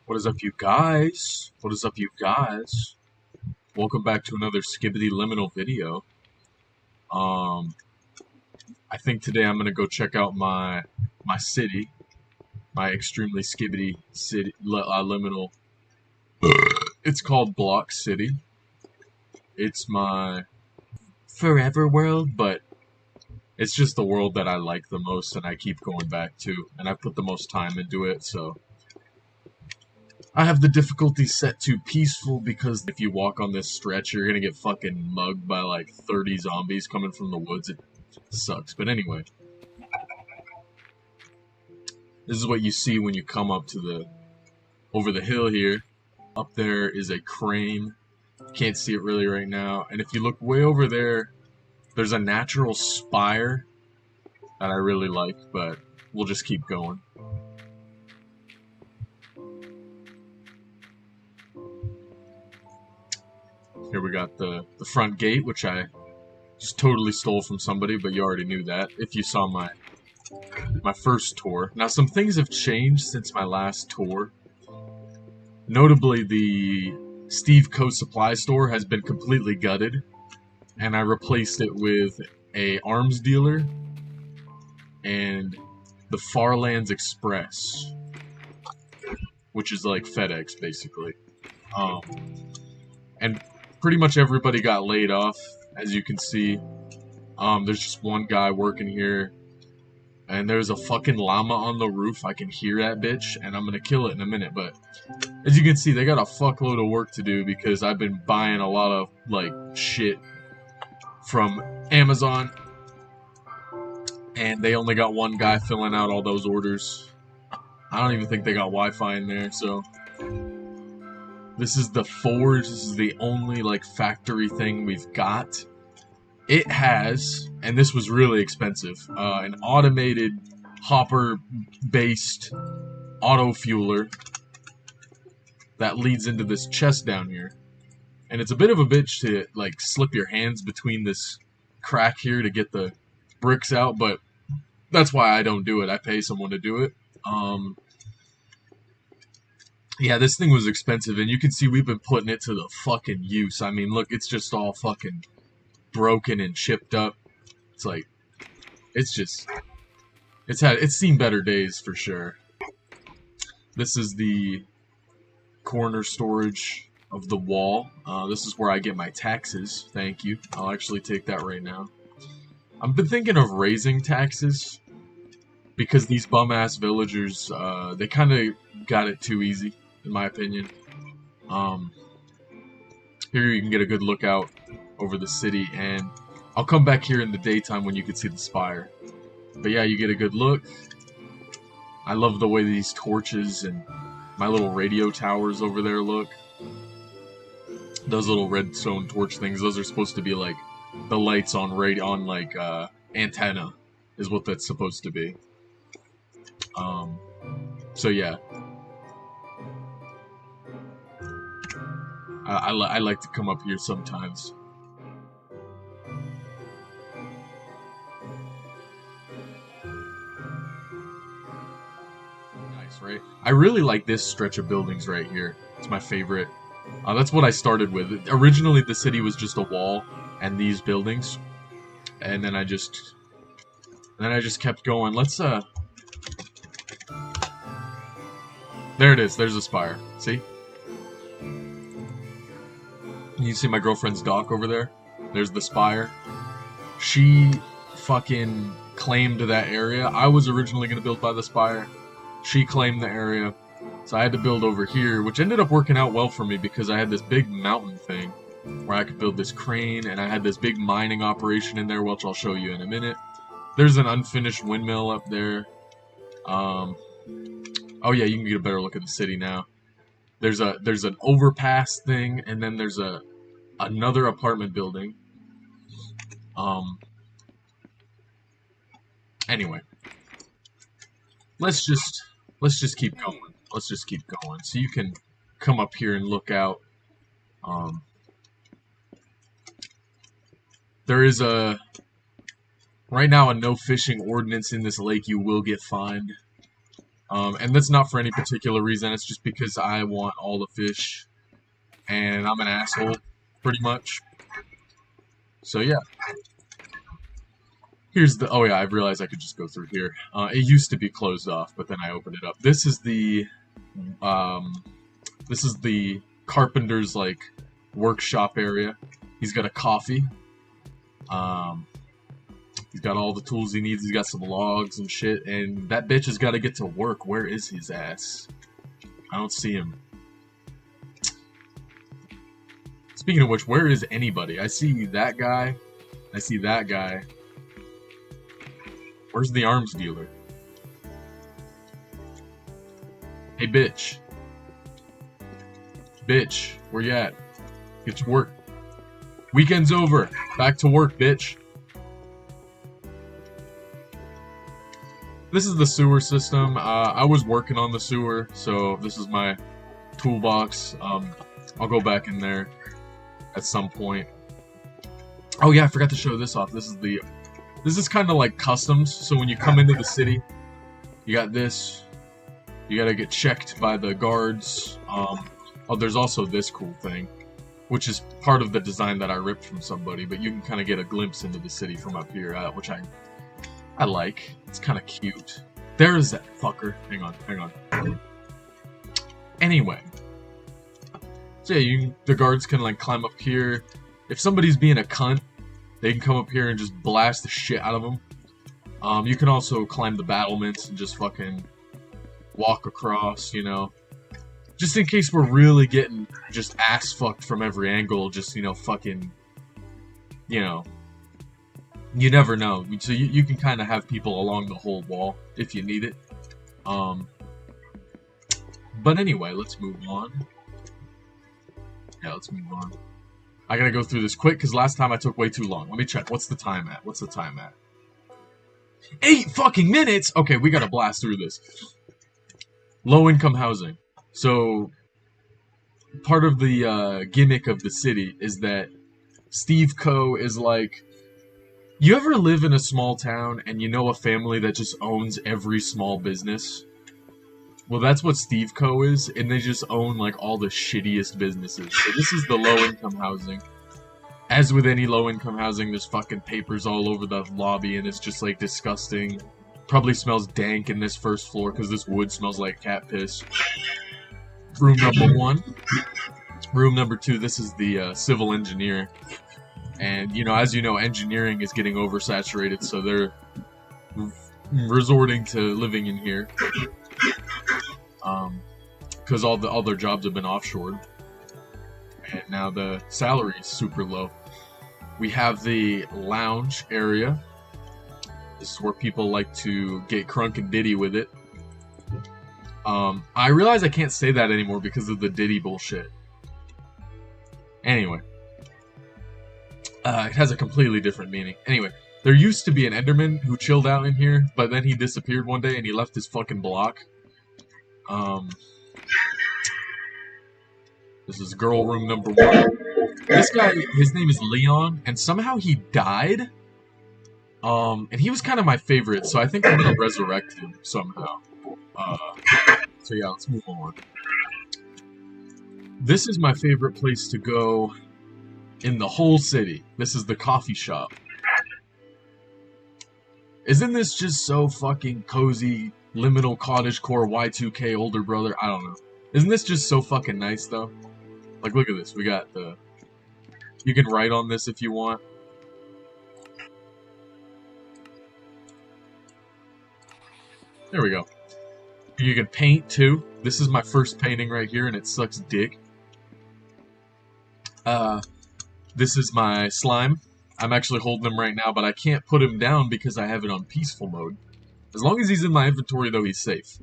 What is up, you guys? What is up, you guys? Welcome back to another Skibidi Liminal video. I think today I'm gonna go check out my city, my extremely skibidi city liminal. It's called Block City. It's my forever world, but it's just the world that I like the most, and I keep going back to, and I put the most time into it. So I have the difficulty set to peaceful because if you walk on this stretch, you're gonna get fucking mugged by like 30 zombies coming from the woods. It sucks. But anyway, this is what you see when you come up to over the hill here. Up there is a crane. Can't see it really right now. And if you look way over there, there's a natural spire that I really like, but we'll just keep going. Here we got the front gate, which I just totally stole from somebody, but you already knew that if you saw my first tour. Now, some things have changed since my last tour. Notably, the Steve Co. supply store has been completely gutted, and I replaced it with a arms dealer and the Farlands Express, which is like FedEx, basically. And pretty much everybody got laid off, as you can see. There's just one guy working here, and there's a fucking llama on the roof. I can hear that bitch, and I'm gonna kill it in a minute. But as you can see, they got a fuckload of work to do because I've been buying a lot of like shit from Amazon, and they only got one guy filling out all those orders. I don't even think they got Wi-Fi in there. So this is the forge. This is the only like factory thing we've got. It has, and this was really expensive, an automated hopper-based auto fueler that leads into this chest down here. And it's a bit of a bitch to like slip your hands between this crack here to get the bricks out, but that's why I don't do it. I pay someone to do it. Yeah, this thing was expensive, and you can see we've been putting it to the fucking use. I mean, look, it's just all fucking broken and chipped up. It's like, it's seen better days for sure. This is the corner storage of the wall. This is where I get my taxes. Thank you. I'll actually take that right now. I've been thinking of raising taxes because these bum-ass villagers, they kind of got it too easy, in my opinion. Here you can get a good look out over the city, and I'll come back here in the daytime when you can see the spire. But yeah, you get a good look. I love the way these torches and my little radio towers over there look. Those little redstone torch things, those are supposed to be like the lights on like antenna is what that's supposed to be. So yeah, I like to come up here sometimes. Nice, right? I really like this stretch of buildings right here. It's my favorite. That's what I started with. Originally, the city was just a wall and these buildings, and then I just kept going. Let's there it is. There's a spire. See? You see my girlfriend's dock over there? There's the spire. She fucking claimed that area. I was originally going to build by the spire. She claimed the area. So I had to build over here, which ended up working out well for me because I had this big mountain thing where I could build this crane, and I had this big mining operation in there, which I'll show you in a minute. There's an unfinished windmill up there. Oh yeah, you can get a better look at the city now. There's an overpass thing, and then there's another apartment building. Anyway, let's just keep going. Let's just keep going. So you can come up here and look out. There is right now a no fishing ordinance in this lake. You will get fined. And that's not for any particular reason. It's just because I want all the fish, and I'm an asshole, pretty much. So yeah. Here's the. Oh yeah, I realized I could just go through here. It used to be closed off, but then I opened it up. This is the, this is the carpenter's like workshop area. He's got a coffee. He's got all the tools he needs. He's got some logs and shit. And that bitch has got to get to work. Where is his ass? I don't see him. Speaking of which, where is anybody? I see that guy. I see that guy. Where's the arms dealer? Hey, bitch. Bitch, where you at? Get to work. Weekend's over. Back to work, bitch. This is the sewer system. I was working on the sewer, so this is my toolbox. I'll go back in there at some point. Oh yeah, I forgot to show this off. This is kind of like customs. So when you come into the city, you got this. You gotta get checked by the guards. Oh, there's also this cool thing, which is part of the design that I ripped from somebody. But you can kind of get a glimpse into the city from up here, which I like. It's kind of cute. There's that fucker. Hang on. Anyway. So yeah, the guards can like climb up here. If somebody's being a cunt, they can come up here and just blast the shit out of them. You can also climb the battlements and just fucking walk across, you know. Just in case we're really getting just ass fucked from every angle, just, you know, fucking, you know. You never know. So you can kind of have people along the whole wall if you need it. But anyway, let's move on. Yeah, let's move on. I gotta go through this quick because last time I took way too long. Let me check. What's the time at? 8 fucking minutes? Okay, we gotta blast through this. Low-income housing. So, part of the gimmick of the city is that Steve Co. is like... You ever live in a small town and you know a family that just owns every small business? Well, that's what Steve Co. is, and they just own, like, all the shittiest businesses. So this is the low-income housing. As with any low-income housing, there's fucking papers all over the lobby, and it's just, like, disgusting. Probably smells dank in this first floor, because this wood smells like cat piss. Room number 1. Room number 2, this is the civil engineer. And, you know, as you know, engineering is getting oversaturated, so they're resorting to living in here. Because all their jobs have been offshored. And now the salary is super low. We have the lounge area. This is where people like to get crunk and ditty with it. I realize I can't say that anymore because of the Diddy bullshit. Anyway. It has a completely different meaning. Anyway, there used to be an Enderman who chilled out in here, but then he disappeared one day and he left his fucking block. This is girl room number 1. This guy, his name is Leon, and somehow he died. And he was kind of my favorite, so I think I'm gonna resurrect him somehow. So yeah, let's move on. This is my favorite place to go in the whole city. This is the coffee shop. Isn't this just so fucking cozy, liminal cottagecore Y2K older brother? I don't know. Isn't this just so fucking nice though? Like, look at this. We got the... You can write on this if you want. There we go. You can paint too. This is my first painting right here and it sucks dick. This is my slime. I'm actually holding him right now, but I can't put him down because I have it on peaceful mode. As long as he's in my inventory, though, he's safe.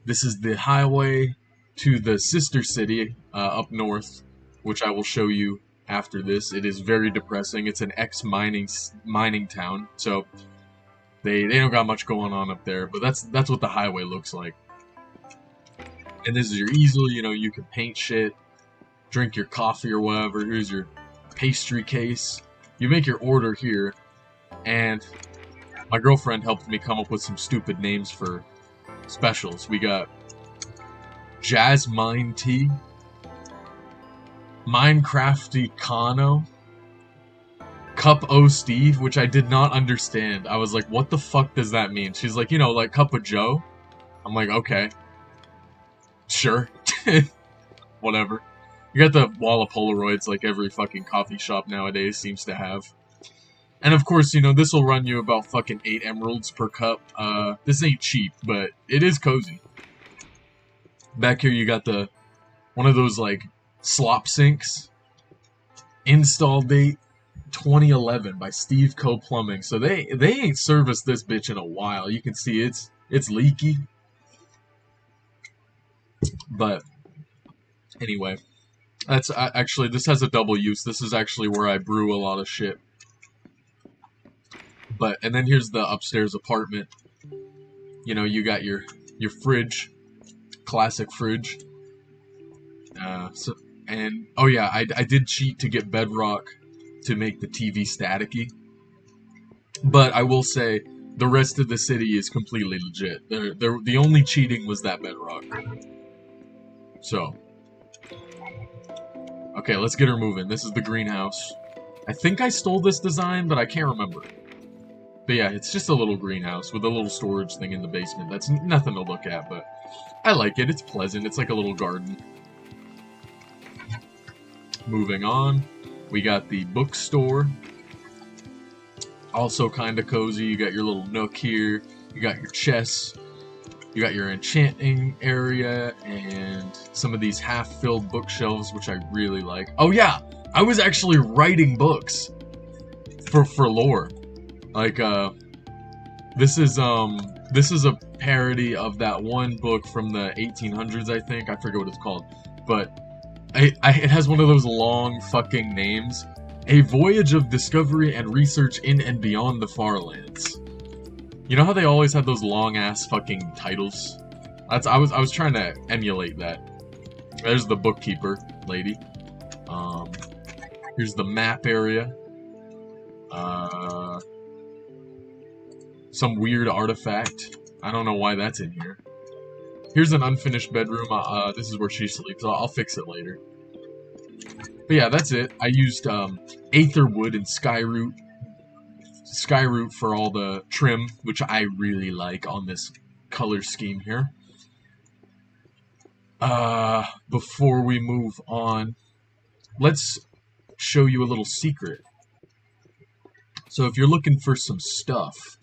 This is the highway to the sister city up north, which I will show you after this. It is very depressing. It's an ex-mining town, so they don't got much going on up there. But that's what the highway looks like. And this is your easel. You know, you can paint shit. Drink your coffee or whatever. Here's your pastry case. You make your order here, and my girlfriend helped me come up with some stupid names for specials. We got Jasmine Tea, Minecrafty Kano, Cup O Steve, which I did not understand. I was like, what the fuck does that mean? She's like, you know, like Cup of Joe. I'm like, okay. Sure. Whatever. You got the wall of Polaroids like every fucking coffee shop nowadays seems to have. And of course, you know, this will run you about fucking 8 emeralds per cup. This ain't cheap, but it is cozy. Back here you got the one of those like slop sinks. Install date 2011 by Steve Co Plumbing. So they ain't serviced this bitch in a while. You can see it's leaky. But anyway, that's actually, this has a double use. This is actually where I brew a lot of shit. But and then here's the upstairs apartment. You know, you got your fridge, classic fridge. And oh yeah, I did cheat to get Bedrock to make the TV staticky. But I will say the rest of the city is completely legit. The only cheating was that Bedrock. So, okay, let's get her moving. This is the greenhouse. I think I stole this design, but I can't remember. But yeah, it's just a little greenhouse with a little storage thing in the basement. That's nothing to look at, but I like it. It's pleasant. It's like a little garden. Moving on, we got the bookstore. Also kind of cozy. You got your little nook here. You got your chests. You got your enchanting area and some of these half-filled bookshelves, which I really like. Oh yeah, I was actually writing books for lore. Like this is a parody of that one book from the 1800s, I think. I forget what it's called, but it has one of those long fucking names. A Voyage of Discovery and Research in and Beyond the Farlands. You know how they always had those long ass fucking titles? I was trying to emulate that. There's the bookkeeper lady. Here's the map area. Some weird artifact. I don't know why that's in here. Here's an unfinished bedroom. This is where she sleeps. I'll fix it later. But yeah, that's it. I used Aetherwood and Skyroot for all the trim, which I really like on this color scheme here. Before we move on, let's show you a little secret. So if you're looking for some stuff,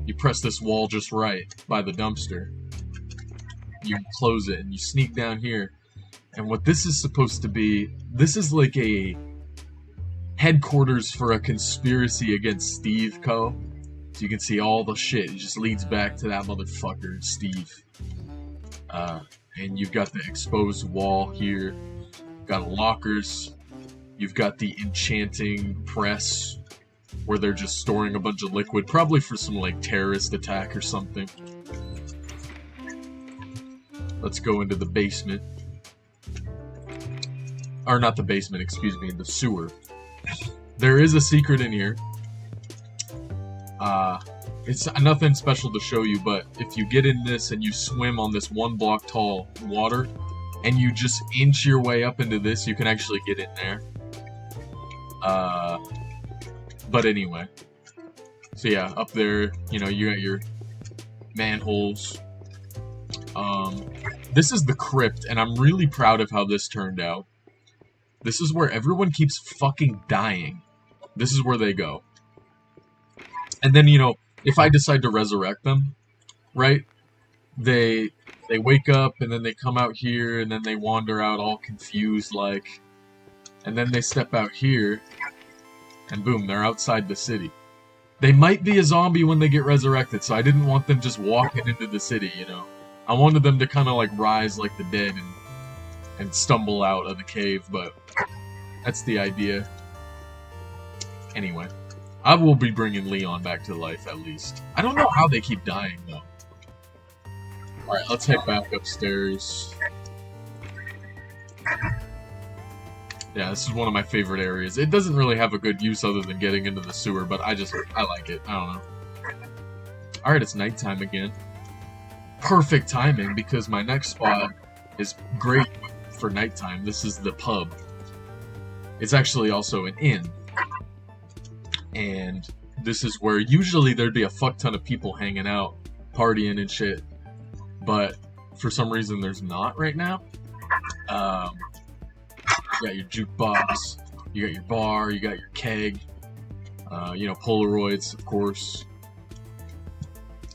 you press this wall just right by the dumpster. You close it and you sneak down here. And what this is supposed to be, this is like a headquarters for a conspiracy against Steve Co. So you can see all the shit. It just leads back to that motherfucker, Steve. And you've got the exposed wall here. You've got lockers. You've got the enchanting press, where they're just storing a bunch of liquid, probably for some, like, terrorist attack or something. Let's go into the basement. Or not the basement, excuse me, the sewer. There is a secret in here. It's nothing special to show you, but if you get in this and you swim on this 1 block tall water, and you just inch your way up into this, you can actually get in there. But anyway. So yeah, up there, you know, you got your manholes. This is the crypt, and I'm really proud of how this turned out. This is where everyone keeps fucking dying. This is where they go. And then, you know, if I decide to resurrect them, right? They wake up, and then they come out here, and then they wander out all confused, like... And then they step out here, and boom, they're outside the city. They might be a zombie when they get resurrected, so I didn't want them just walking into the city, you know? I wanted them to kind of, like, rise like the dead and stumble out of the cave, but that's the idea. Anyway, I will be bringing Leon back to life, at least. I don't know how they keep dying, though. Alright, let's head back upstairs. Yeah, this is one of my favorite areas. It doesn't really have a good use other than getting into the sewer, but I like it. I don't know. Alright, it's nighttime again. Perfect timing, because my next spot is great for nighttime. This is the pub. It's actually also an inn. And this is where usually there'd be a fuck ton of people hanging out, partying and shit. But for some reason there's not right now. You got your jukebox, you got your bar, you got your keg, you know, Polaroids, of course.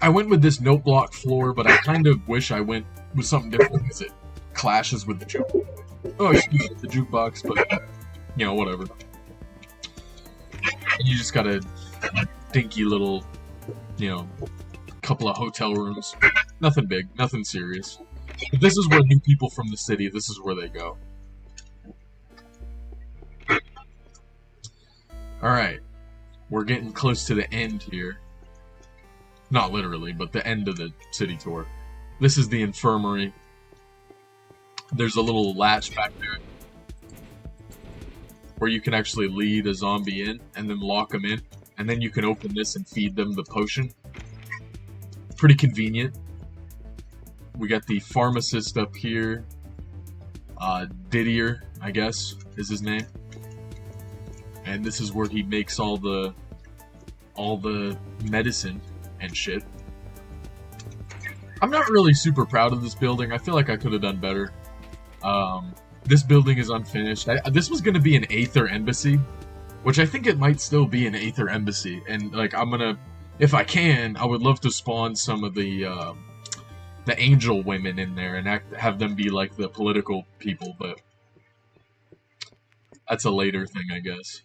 I went with this note block floor, but I kind of wish I went with something different because it clashes with the the jukebox, but you know, whatever. You just got a dinky little, you know, couple of hotel rooms. Nothing big, nothing serious. But this is where new people from the city, this is where they go. Alright, we're getting close to the end here. Not literally, but the end of the city tour. This is the infirmary. There's a little latch back there where you can actually lead a zombie in and then lock them in. And then you can open this and feed them the potion. Pretty convenient. We got the pharmacist up here. Didier, I guess, is his name. And this is where he makes all the medicine and shit. I'm not really super proud of this building. I feel like I could have done better. This building is unfinished. This was going to be an Aether Embassy, which I think it might still be an Aether Embassy. And like, I'm gonna, if I can, I would love to spawn some of the angel women in there and have them be like the political people, but that's a later thing, I guess.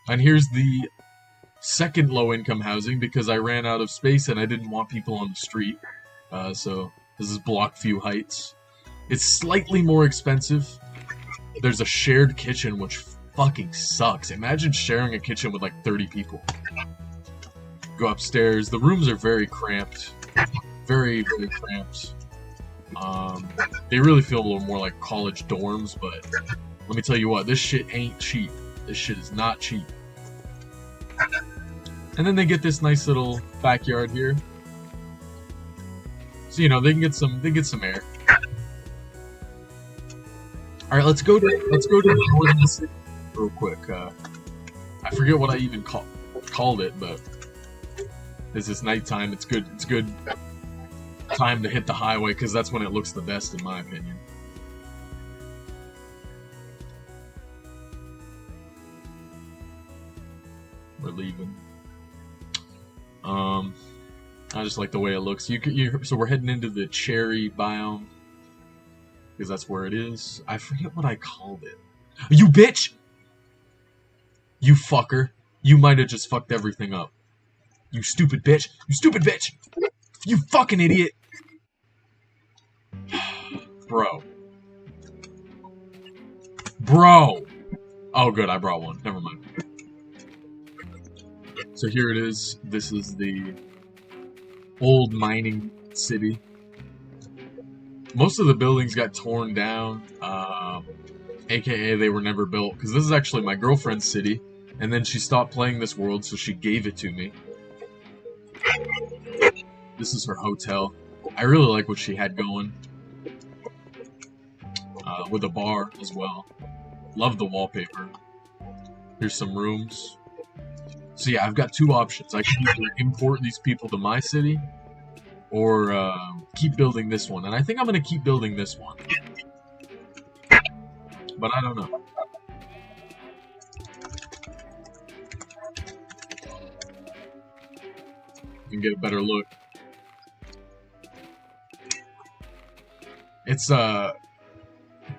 And here's the second low-income housing, because I ran out of space and I didn't want people on the street. So this is Blockview Heights. It's slightly more expensive. There's a shared kitchen, which fucking sucks. Imagine sharing a kitchen with like 30 people. Go upstairs. The rooms are very cramped. Very, very cramped. They really feel a little more like college dorms, but let me tell you what, this shit ain't cheap. This shit is not cheap. And then they get this nice little backyard here. So, you know, they get some air. Alright, let's go to the northern city real quick. I forget what I even called it, but this is nighttime. It's good time to hit the highway, because that's when it looks the best, in my opinion. We're leaving. I just like the way it looks. So we're heading into the cherry biome, because that's where it is. I forget what I called it. You bitch! You fucker. You might have just fucked everything up. You stupid bitch. You stupid bitch! You fucking idiot! Bro. Bro! Oh good, I brought one. Never mind. So here it is. This is the old mining city. Most of the buildings got torn down, aka they were never built, because this is actually my girlfriend's city, and then she stopped playing this world, so she gave it to me. This is her hotel. I really like what she had going, with a bar as well. Love the wallpaper. Here's some rooms. So yeah, I've got two options. I can either import these people to my city, or keep building this one. And I think I'm going to keep building this one. But I don't know. You can get a better look. It's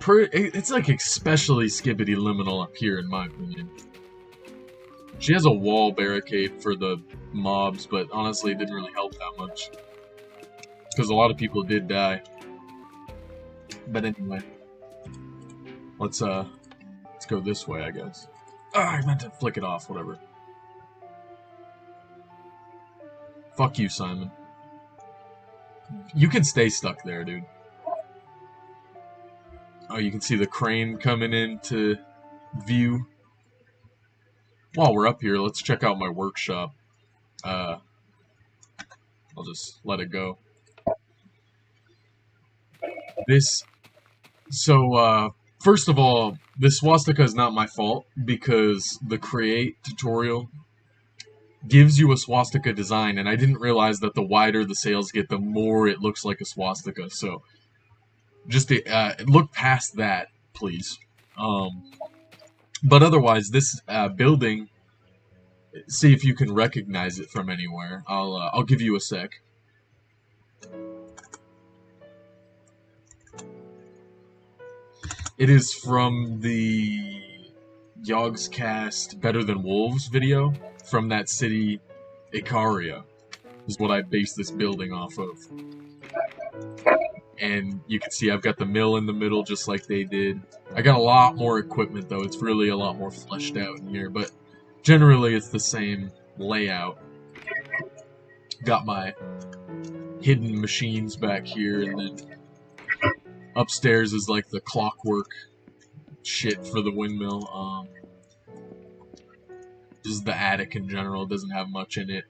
it's like especially Skibidi Liminal up here, in my opinion. She has a wall barricade for the mobs, but honestly it didn't really help that much, because a lot of people did die. But anyway, let's go this way, I guess. I meant to flick it off, whatever. Fuck you, Simon. You can stay stuck there, dude. Oh, you can see the crane coming into view. While we're up here, let's check out my workshop. I'll just let it go. First of all, this swastika is not my fault because the create tutorial gives you a swastika design, and I didn't realize that the wider the sails get, the more it looks like a swastika. So just look past that, please. But otherwise, this building, see if you can recognize it from anywhere. I'll give you a sec. It is from the Yogscast Better Than Wolves video from that city, Icaria, is what I based this building off of. And you can see I've got the mill in the middle just like they did. I got a lot more equipment though, it's really a lot more fleshed out in here, but generally it's the same layout. Got my hidden machines back here, and then upstairs is like the clockwork shit for the windmill. This is the attic in general, it doesn't have much in it.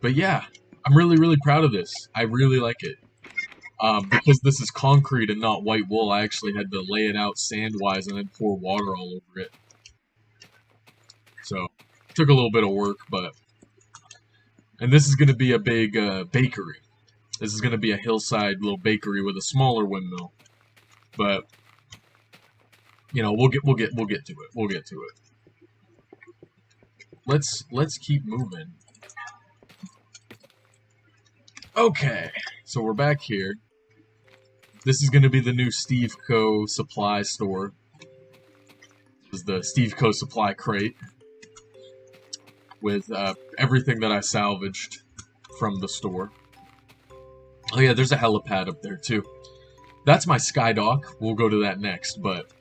But yeah, I'm really, really proud of this. I really like it. Because this is concrete and not white wool, I actually had to lay it out sand-wise and then pour water all over it. So, it took a little bit of work, but... And this is going to be a big bakery. This is going to be a hillside little bakery with a smaller windmill. But, you know, we'll get to it. We'll get to it. Let's keep moving. Okay, so we're back here. This is going to be the new Steve Co. supply store. This is the Steve Co. supply crate with everything that I salvaged from the store. Oh yeah, there's a helipad up there too. That's my skydock. We'll go to that next, but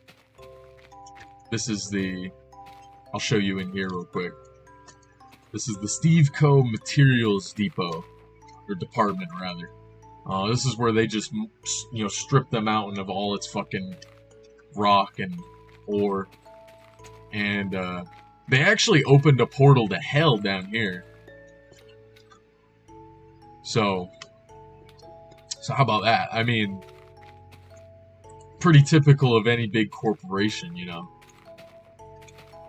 this is the... I'll show you in here real quick. This is the Steve Co. Materials Depot. Or department, rather. This is where they just, you know, strip the mountain of all its fucking rock and ore. And, they actually opened a portal to hell down here. So how about that? I mean, pretty typical of any big corporation, you know.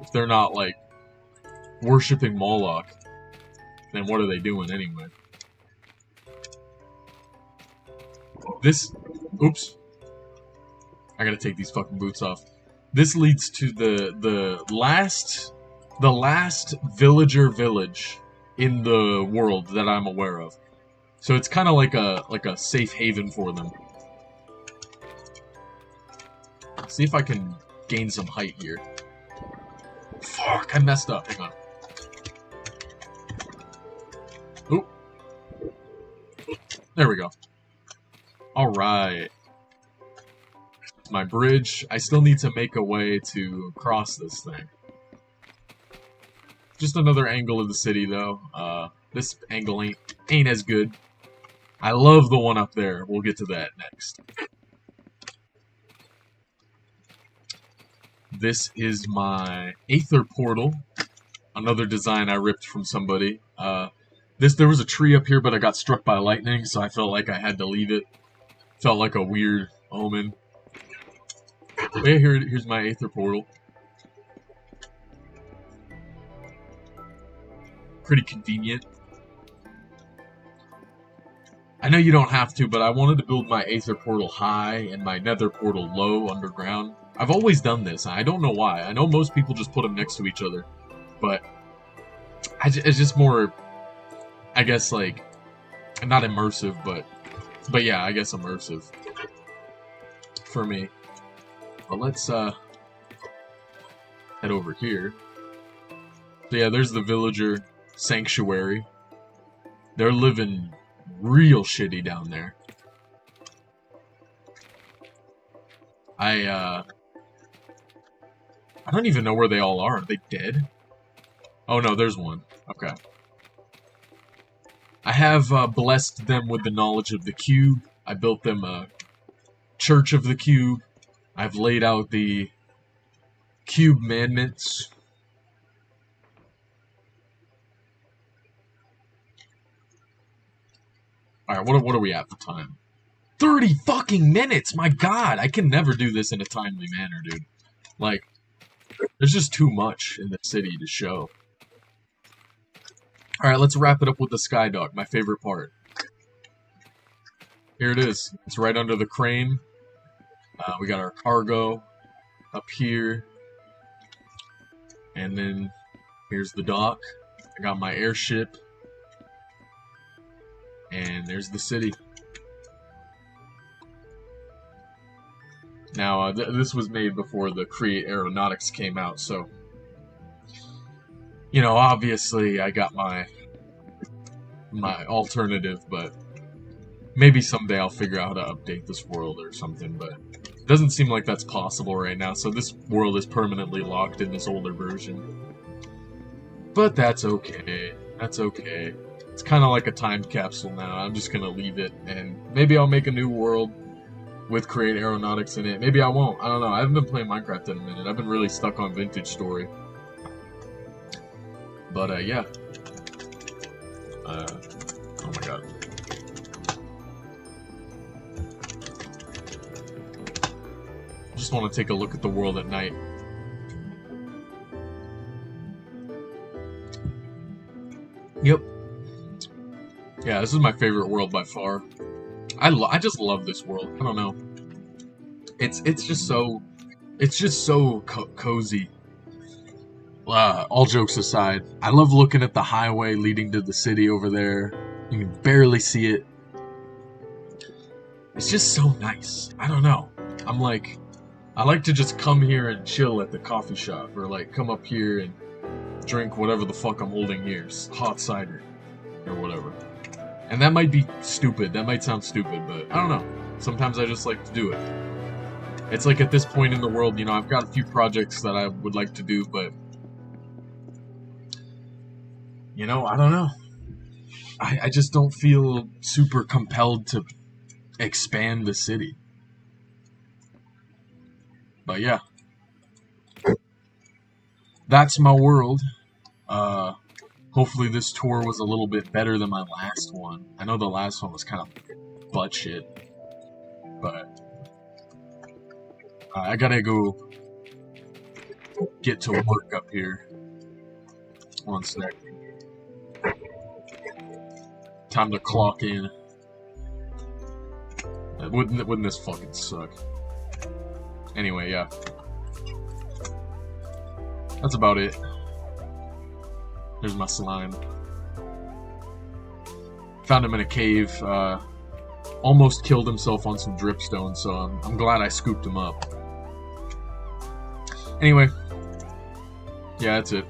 If they're not, like, worshipping Moloch, then what are they doing anyway? This... Oops. I gotta take these fucking boots off. This leads to the last villager village in the world that I'm aware of. So it's kind of like a safe haven for them. See if I can gain some height here. Fuck, I messed up. Hang on. Oop. There we go. Alright. My bridge. I still need to make a way to cross this thing. Just another angle of the city, though. This angle ain't as good. I love the one up there. We'll get to that next. This is my Aether Portal. Another design I ripped from somebody. There was a tree up here, but I got struck by lightning, so I felt like I had to leave it. Felt like a weird omen. But yeah, here's my Aether Portal. Pretty convenient. I know you don't have to, but I wanted to build my Aether Portal high and my Nether Portal low underground. I've always done this. I don't know why. I know most people just put them next to each other, but it's just more, I guess, like, not immersive, but yeah, I guess immersive for me. But let's head over here. So yeah, there's the villager sanctuary. They're living real shitty down there. I don't even know where they all are. Are they dead? Oh no, there's one. Okay. I have blessed them with the knowledge of the cube. I built them a church of the cube. I've laid out the cube commandments. Alright, what are we at the time? 30 fucking minutes! My god, I can never do this in a timely manner, dude. Like, there's just too much in the city to show. Alright, let's wrap it up with the Skydock, my favorite part. Here it is. It's right under the crane. We got our cargo up here. And then here's the dock. I got my airship. And there's the city. Now, this was made before the Create Aeronautics came out, so... You know, obviously I got my alternative, but... Maybe someday I'll figure out how to update this world or something, but... It doesn't seem like that's possible right now, so this world is permanently locked in this older version. But that's okay. That's okay. It's kind of like a time capsule now. I'm just gonna leave it, and maybe I'll make a new world with Create Aeronautics in it. Maybe I won't. I don't know. I haven't been playing Minecraft in a minute. I've been really stuck on Vintage Story. But, yeah. Oh my god. Just want to take a look at the world at night. Yep. Yeah, this is my favorite world by far. I just love this world. I don't know. It's just so cozy. All jokes aside, I love looking at the highway leading to the city over there. You can barely see it. It's just so nice. I don't know. I like to just come here and chill at the coffee shop, or like come up here and drink whatever the fuck I'm holding here, hot cider or whatever. And that might be stupid. That might sound stupid, but I don't know. Sometimes I just like to do it. It's like at this point in the world, you know, I've got a few projects that I would like to do, but you know, I don't know. I just don't feel super compelled to expand the city. But yeah. That's my world. Hopefully this tour was a little bit better than my last one. I know the last one was kind of butt shit. But I gotta go get to work up here. One sec. Time to clock in. Wouldn't this fucking suck? Anyway, yeah. That's about it. There's my slime. Found him in a cave. Almost killed himself on some dripstone, so I'm glad I scooped him up. Anyway. Yeah, that's it.